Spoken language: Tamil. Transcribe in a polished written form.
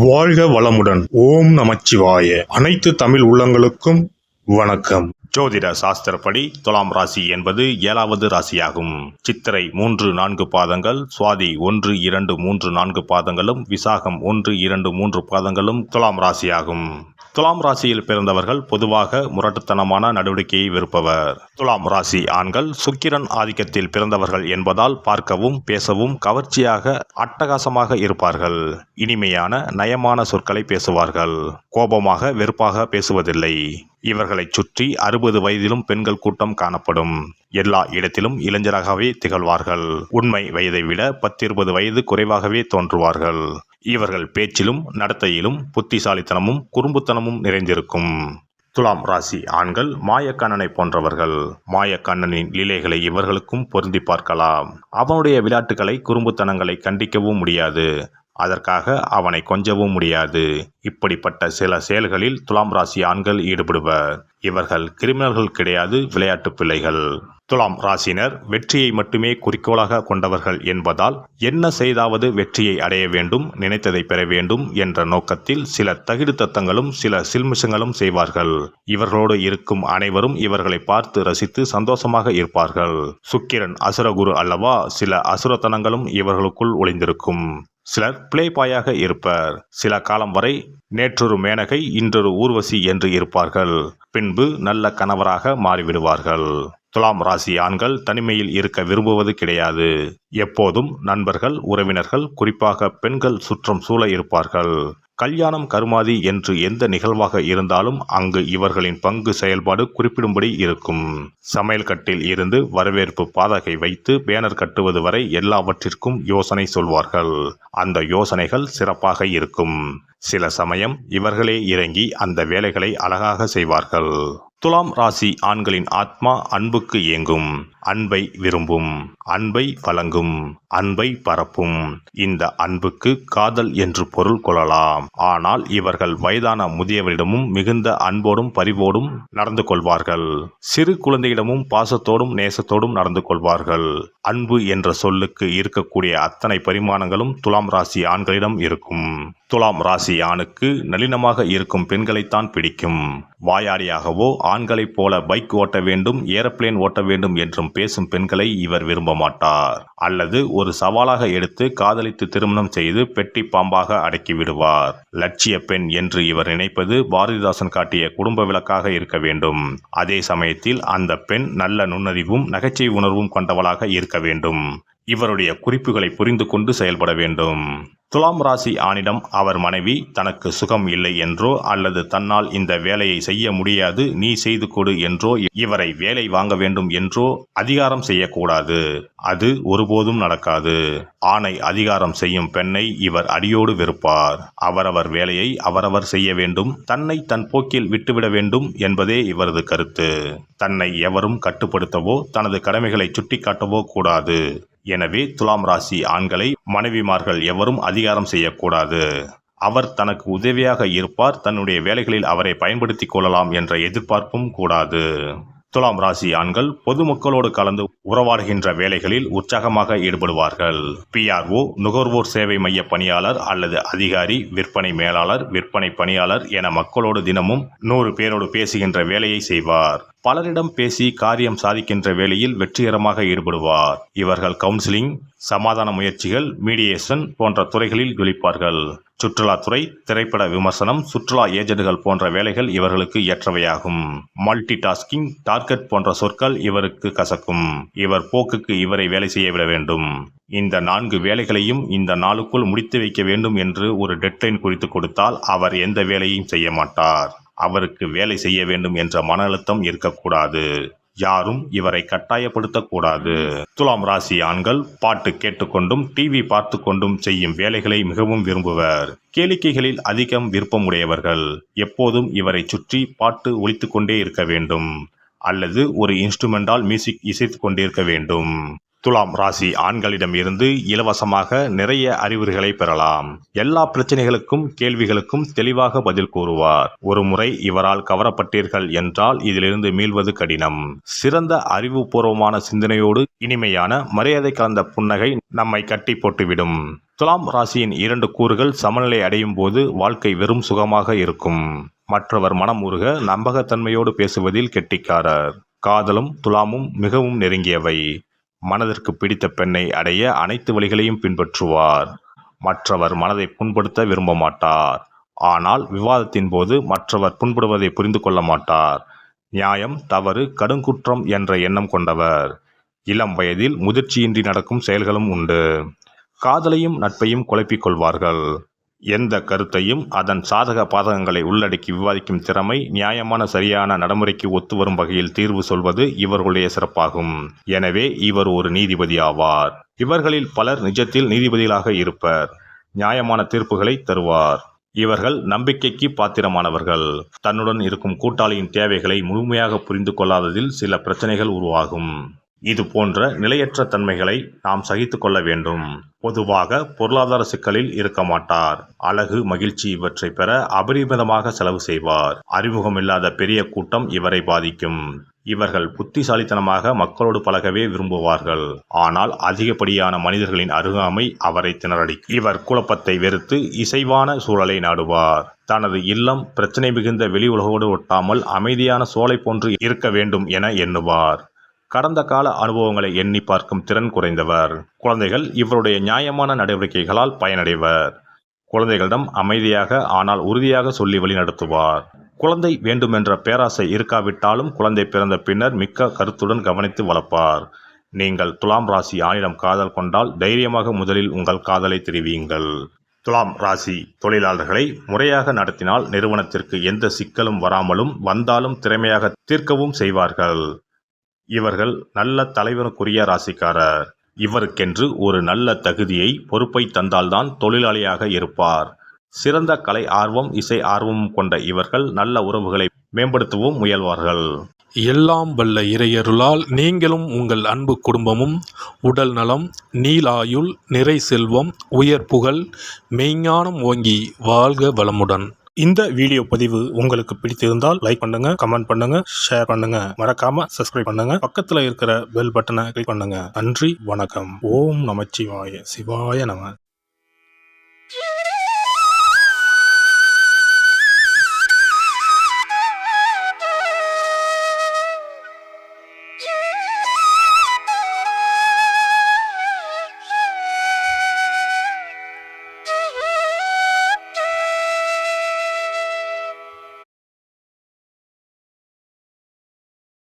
வாழ்க வளமுடன். ஓம் நமச்சிவாய. அனைத்து தமிழ் உள்ளங்களுக்கும் வணக்கம். ஜோதிட சாஸ்திரப்படி துலாம் ராசி என்பது 7வது ராசியாகும். சித்திரை 3-4 பாதங்கள், சுவாதி 1-2-3-4 பாதங்களும், விசாகம் 1-2-3 பாதங்களும் துலாம் ராசியாகும். துலாம் ராசியில் பிறந்தவர்கள் பொதுவாக முரட்டுத்தனமான நடவடிக்கையை விருப்பவர். துலாம் ராசி ஆண்கள் சுக்கிரன் ஆதிக்கத்தில் பிறந்தவர்கள் என்பதால் பார்க்கவும் பேசவும் கவர்ச்சியாக அட்டகாசமாக இருப்பார்கள். இனிமையான நயமான சொற்களை பேசுவார்கள். கோபமாக வெறுப்பாக பேசுவதில்லை. இவர்களைச் சுற்றி 60 வயதிலும் பெண்கள் கூட்டம் காணப்படும். எல்லா இடத்திலும் இளைஞராகவே திகழ்வார்கள். உண்மை வயதை விட 10-20 வயது குறைவாகவே தோன்றுவார்கள். இவர்கள் பேச்சிலும் நடத்தையிலும் புத்திசாலித்தனமும் குறும்புத்தனமும் நிறைந்திருக்கும். துலாம் ராசி ஆண்கள் மாயக்கண்ணனை போன்றவர்கள். மாயக்கண்ணனின் லீலைகளை இவர்களுக்கும் பொருந்தி பார்க்கலாம். அவனுடைய விளையாட்டுகளை குறும்புத்தனங்களை கண்டிக்கவும் முடியாது. அதற்காக அவனை கொஞ்சவும் முடியாது. இப்படிப்பட்ட சில செயல்களில் துலாம் ராசி ஆண்கள் ஈடுபடுவர். இவர்கள் கிரிமினல்கள் கிடையாது, விளையாட்டு பிள்ளைகள். துலாம் ராசினர் வெற்றியை மட்டுமே குறிக்கோளாக கொண்டவர்கள் என்பதால் என்ன செய்தாவது வெற்றியை அடைய வேண்டும், நினைத்ததை பெற வேண்டும் என்ற நோக்கத்தில் சில தகிடு தத்தங்களும் சில சில்மிஷங்களும் செய்வார்கள். இவர்களோடு இருக்கும் அனைவரும் இவர்களை பார்த்து ரசித்து சந்தோஷமாக இருப்பார்கள். சுக்கிரன் அசுரகுரு அல்லவா, சில அசுரத்தனங்களும் இவர்களுக்குள் ஒளிந்திருக்கும். சிலர் பிளேபாயாக இருப்பர். சில காலம் வரை நேற்றொரு மேனகை இன்றொரு ஊர்வசி என்று இருப்பார்கள். பின்பு நல்ல கணவராக மாறிவிடுவார்கள். துலாம் ராசி ஆண்கள் தனிமையில் இருக்க விரும்புவது கிடையாது. எப்போதும் நண்பர்கள், உறவினர்கள், குறிப்பாக பெண்கள் சுற்றம் சூழ இருப்பார்கள். கல்யாணம் கருமாதி என்று எந்த நிகழ்வாக இருந்தாலும் அங்கு இவர்களின் பங்கு செயல்பாடு குறிப்பிடும்படி இருக்கும். சமையல் கட்டில் இருந்து வரவேற்பு பாதகை வைத்து பேனர் கட்டுவது வரை எல்லாவற்றிற்கும் யோசனை சொல்வார்கள். அந்த யோசனைகள் சிறப்பாக இருக்கும். சில சமயம் இவர்களே இறங்கி அந்த வேலைகளை அழகாக செய்வார்கள். துலாம் ராசி ஆண்களின் ஆத்மா அன்புக்கு ஏங்கும். அன்பை விரும்பும். அன்பை வழங்கும். அன்பை பரப்பும். இந்த அன்புக்கு காதல் என்று பொருள் கொள்ளலாம். ஆனால் இவர்கள் வயதான முதியவரிடமும் மிகுந்த அன்போடும் பரிவோடும் நடந்து கொள்வார்கள். சிறு குழந்தையிடமும் பாசத்தோடும் நேசத்தோடும் நடந்து கொள்வார்கள். அன்பு என்ற சொல்லுக்கு இருக்கக்கூடிய அத்தனை பரிமாணங்களும் துலாம் ராசி ஆண்களிடம் இருக்கும். துலாம் ராசி ஆணுக்கு நளினமாக இருக்கும் பெண்களைத்தான் பிடிக்கும். வாயாடியாகவோ ஆண்களைப் போல பைக் ஓட்ட வேண்டும், ஏரோப்ளேன் ஓட்ட வேண்டும் என்றும் பேசும் பெண்களை இவர் விரும்ப மாட்டார். அல்லது ஒரு சவாலாக எடுத்து காதலித்து திருமணம் செய்து பெட்டி பாம்பாக அடக்கி விடுவார். லட்சிய பெண் என்று இவர் நினைப்பது பாரதிதாசன் காட்டிய குடும்ப விளக்காக இருக்க வேண்டும். அதே சமயத்தில் அந்த பெண் நல்ல நுண்ணறிவும் நகைச்சுவை உணர்வும் கொண்டவளாக இருக்க வேண்டும். இவருடைய குறிப்புகளை புரிந்து கொண்டு செயல்பட வேண்டும். துலாம் ராசி ஆணிடம் அவர் மனைவி தனக்கு சுகம் இல்லை என்றோ அல்லது தன்னால் இந்த வேலையை செய்ய முடியாது, நீ செய்து கொடு என்றோ இவரை வேலை வாங்க வேண்டும் என்றோ அதிகாரம் செய்யக்கூடாது. அது ஒருபோதும் நடக்காது. ஆணை அதிகாரம் செய்யும் பெண்ணை இவர் அடியோடு வெறுப்பார். அவரவர் வேலையை அவரவர் செய்ய வேண்டும், தன்னை தன் போக்கில் விட்டுவிட வேண்டும் என்பதே இவரது கருத்து. தன்னை எவரும் கட்டுப்படுத்தவோ தனது கடமைகளை சுட்டிக்காட்டவோ கூடாது. எனவே துலாம் ராசி ஆண்களை மனைவிமார்கள் எவரும் அதிகாரம் செய்யக்கூடாது. அவர் தனக்கு உதவியாக இருப்பார், தன்னுடைய வேலைகளில் அவரை பயன்படுத்திக் கொள்ளலாம் என்ற எதிர்பார்ப்பும் கூடாது. துலாம் ராசி ஆண்கள் பொதுமக்களோடு கலந்து உறவாடுகின்ற வேலைகளில் உற்சாகமாக ஈடுபடுவார்கள். PRO, நுகர்வோர் சேவை மைய பணியாளர் அல்லது அதிகாரி, விற்பனை மேலாளர், விற்பனை பணியாளர் என மக்களோடு தினமும் 100 பேரோடு பேசுகின்ற வேலையை செய்வார். பலரிடம் பேசி காரியம் சாதிக்கின்ற வேளையில் வெற்றிகரமாக ஈடுபடுவார். இவர்கள் கவுன்சிலிங், சமாதான முயற்சிகள், மீடியேஷன் போன்ற துறைகளில் ஜொலிப்பார்கள். சுற்றுலாத்துறை, திரைப்பட விமர்சனம், சுற்றுலா ஏஜென்ட்கள் போன்ற வேலைகள் இவர்களுக்கு ஏற்றவையாகும். மல்டி டாஸ்கிங், டார்கெட் போன்ற சொற்கள் இவருக்கு கசக்கும். இவர் போக்குக்கு இவரை வேலை செய்ய விட வேண்டும். இந்த 4 வேலைகளையும் இந்த நாளுக்குள் முடித்து வைக்க வேண்டும் என்று ஒரு டெட்லைன் குறித்து கொடுத்தால் அவர் எந்த வேலையும் செய்ய மாட்டார். அவருக்கு வேலை செய்ய வேண்டும் என்ற மன அழுத்தம் இருக்கக்கூடாது. யாரும் இவரை கட்டாயப்படுத்தக்கூடாது. துலாம் ராசி ஆண்கள் பாட்டு கேட்டுக்கொண்டும் டிவி பார்த்து கொண்டும் செய்யும் வேலைகளை மிகவும் விரும்புவர். கேளிக்கைகளில் அதிகம் விருப்பமுடையவர்கள். எப்போதும் இவரை சுற்றி பாட்டு ஒலித்து கொண்டே இருக்க வேண்டும் அல்லது ஒரு இன்ஸ்ட்ருமெண்டால் மியூசிக் இசைத்து கொண்டிருக்க வேண்டும். துலாம் ராசி ஆண்களிடம் இருந்து இலவசமாக நிறைய அறிவுரைகளை பெறலாம். எல்லா பிரச்சனைகளுக்கும் கேள்விகளுக்கும் தெளிவாக பதில் கூறுவார். ஒரு முறை இவரால் கவரப்பட்டீர்கள் என்றால் இதிலிருந்து மீள்வது கடினம். சிறந்த அறிவுபூர்வமான சிந்தனையோடு இனிமையான மரியாதை கலந்த புன்னகை நம்மை கட்டி போட்டுவிடும். துலாம் ராசியின் 2 கூறுகள் சமநிலை அடையும் போது வாழ்க்கை வெறும் சுகமாக இருக்கும். மற்றவர் மனம் உருக நம்பகத்தன்மையோடு பேசுவதில் கெட்டிக்காரர். காதலும் துலாமும் மிகவும் நெருங்கியவை. மனதிற்கு பிடித்த பெண்ணை அடைய அனைத்து வழிகளையும் பின்பற்றுவார். மற்றவர் மனதை புண்படுத்த விரும்ப மாட்டார். ஆனால் விவாதத்தின் போது மற்றவர் புண்படுவதை புரிந்து கொள்ள மாட்டார். நியாயம், தவறு, கடுங்குற்றம் என்ற எண்ணம் கொண்டவர். இளம் வயதில் முதிர்ச்சியின்றி நடக்கும் செயல்களும் உண்டு. காதலையும் நட்பையும் குழப்பிக் கொள்வார்கள். எந்த கருத்தையும் அதன் சாதக பாதகங்களை உள்ளடக்கி விவாதிக்கும் திறமை, நியாயமான சரியான நடைமுறைக்கு ஒத்து வரும் வகையில் தீர்வு சொல்வது இவர்களுடைய சிறப்பாகும். எனவே இவர் ஒரு நீதிபதி ஆவார். இவர்களில் பலர் நிஜத்தில் நீதிபதிகளாக இருப்பர். நியாயமான தீர்ப்புகளை தருவார். இவர்கள் நம்பிக்கைக்கு பாத்திரமானவர்கள். தன்னுடன் இருக்கும் கூட்டாளியின் தேவைகளை முழுமையாக புரிந்து கொள்ளாததில் சில பிரச்சனைகள் உருவாகும். இது போன்ற நிலையற்ற தன்மைகளை நாம் சகித்து கொள்ள வேண்டும். பொதுவாக பொருளாதார சிக்கலில் இருக்க மாட்டார். அழகு, மகிழ்ச்சி இவற்றை பெற அபரிமிதமாக செலவு செய்வார். அறிமுகமில்லாத பெரிய கூட்டம் இவரை பாதிக்கும். இவர்கள் புத்திசாலித்தனமாக மக்களோடு பழகவே விரும்புவார்கள். ஆனால் அதிகப்படியான மனிதர்களின் அருகாமை அவரை திணறடிக்கும். இவர் குழப்பத்தை வெறுத்து இசைவான சூழலை நாடுவார். தனது இல்லம் பிரச்சனை மிகுந்த வெளி உலகோடு ஒட்டாமல் அமைதியான சோலை போன்று இருக்க வேண்டும் என எண்ணுவார். கடந்த கால அனுபவங்களை எண்ணி பார்க்கும் திறன் குறைந்தவர். குழந்தைகள் இவருடைய நியாயமான நடவடிக்கைகளால் பயனடைவர். குழந்தைகளிடம் அமைதியாக ஆனால் உறுதியாக சொல்லி வழிநடத்துவார். குழந்தை வேண்டுமென்ற பேராசை இருக்காவிட்டாலும் குழந்தை பிறந்த பின்னர் மிக்க கருத்துடன் கவனித்து வளர்ப்பார். நீங்கள் துலாம் ராசி ஆணிடம் காதல் கொண்டால் தைரியமாக முதலில் உங்கள் காதலை தெரிவியுங்கள். துலாம் ராசி தொழிலாளர்களை முறையாக நடத்தினால் நிறுவனத்திற்கு எந்த சிக்கலும் வராமலும் வந்தாலும் திறமையாக தீர்க்கவும் செய்வார்கள். இவர்கள் நல்ல தலைவனுக்குரிய ராசிக்காரர். இவருக்கென்று ஒரு நல்ல தகுதியை, பொறுப்பை தந்தால்தான் தொழிலாளியாக இருப்பார். சிறந்த கலை ஆர்வம், இசை ஆர்வமும் கொண்ட இவர்கள் நல்ல உறவுகளை மேம்படுத்தவும் முயல்வார்கள். எல்லாம் வல்ல இறையருளால் நீங்களும் உங்கள் அன்பு குடும்பமும் உடல் நலம், நீலாயுள், நிறை செல்வம், உயர் புகழ், மெய்ஞானம் ஓங்கி வாழ்க வளமுடன். இந்த வீடியோ பதிவு உங்களுக்கு பிடித்திருந்தால் லைக் பண்ணுங்க, கமெண்ட் பண்ணுங்க, ஷேர் பண்ணுங்க. மறக்காம சப்ஸ்கிரைப் பண்ணுங்க. பக்கத்துல இருக்கிற பெல் பட்டனை கிளிக் பண்ணுங்க. நன்றி, வணக்கம். ஓம் நமச்சிவாய. சிவாய நம.